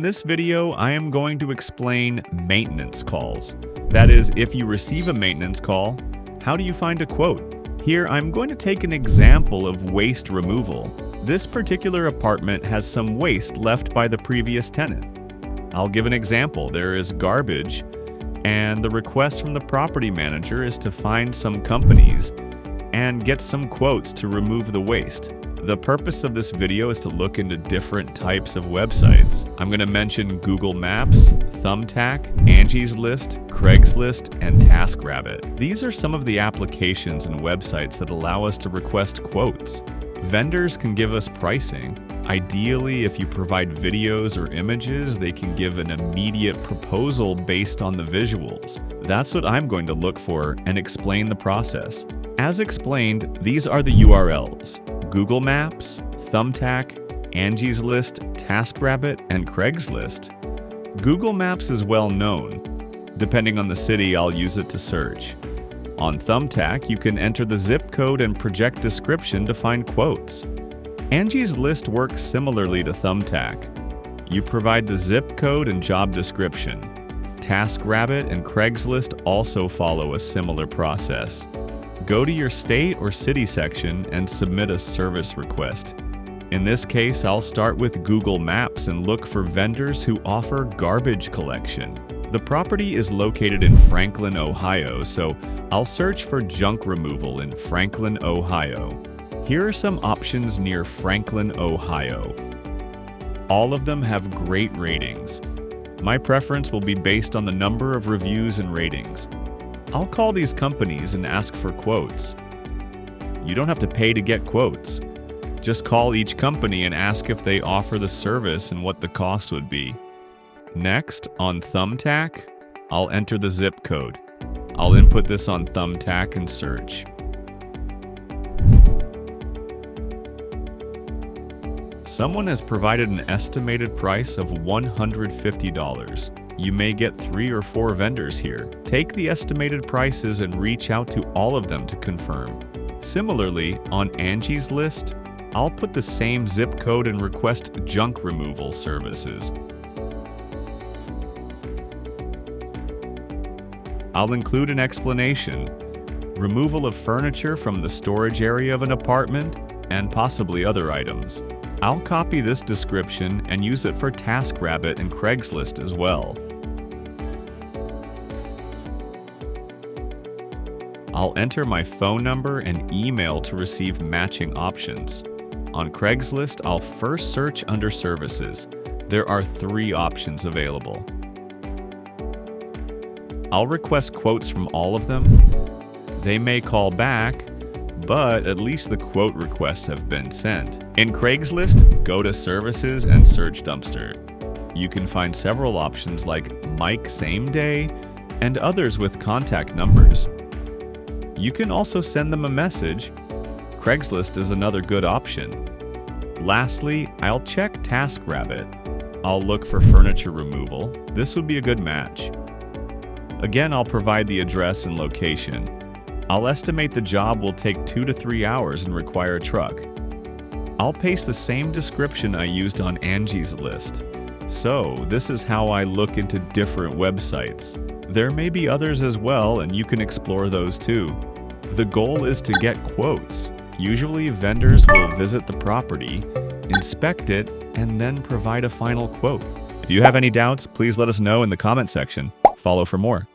this video, I am going to explain maintenance calls. That is, if you receive a maintenance call, how do you find a quote? Here, I'm going to take an example of waste removal. This particular apartment has some waste left by the previous tenant. I'll give an example. There is garbage, and the request from the property manager is to find some companies and get some quotes to remove the waste. The purpose of this video is to look into different types of websites. I'm going to mention Google Maps, Thumbtack, Angie's List, Craigslist, and TaskRabbit. These are some of the applications and websites that allow us to request quotes. Vendors can give us pricing. Ideally, if you provide videos or images, they can give an immediate proposal based on the visuals. That's what I'm going to look for and explain the process. As explained, these are the URLs: Google Maps, Thumbtack, Angie's List, TaskRabbit, and Craigslist. Google Maps is well known. Depending on the city, I'll use it to search. On Thumbtack, you can enter the zip code and project description to find quotes. Angie's List works similarly to Thumbtack. You provide the zip code and job description. TaskRabbit and Craigslist also follow a similar process. Go to your state or city section and submit a service request. In this case, I'll start with Google Maps and look for vendors who offer garbage collection. The property is located in Franklin, Ohio, so I'll search for junk removal in Franklin, Ohio. Here are some options near Franklin, Ohio. All of them have great ratings. My preference will be based on the number of reviews and ratings. I'll call these companies and ask for quotes. You don't have to pay to get quotes. Just call each company and ask if they offer the service and what the cost would be. Next, on Thumbtack, I'll enter the zip code. I'll input this on Thumbtack and search. Someone has provided an estimated price of $150. You may get 3 or 4 vendors here. Take the estimated prices and reach out to all of them to confirm. Similarly, on Angie's List, I'll put the same zip code and request junk removal services. I'll include an explanation: removal of furniture from the storage area of an apartment, and possibly other items. I'll copy this description and use it for TaskRabbit and Craigslist as well. I'll enter my phone number and email to receive matching options. On Craigslist, I'll first search under services. There are 3 options available. I'll request quotes from all of them. They may call back, but at least the quote requests have been sent. In Craigslist, go to Services and search Dumpster. You can find several options like Mike Same Day and others with contact numbers. You can also send them a message. Craigslist is another good option. Lastly, I'll check TaskRabbit. I'll look for furniture removal. This would be a good match. Again, I'll provide the address and location. I'll estimate the job will take 2 to 3 hours and require a truck. I'll paste the same description I used on Angie's List. So, this is how I look into different websites. There may be others as well, and you can explore those too. The goal is to get quotes. Usually, vendors will visit the property, inspect it, and then provide a final quote. If you have any doubts, please let us know in the comment section. Follow for more.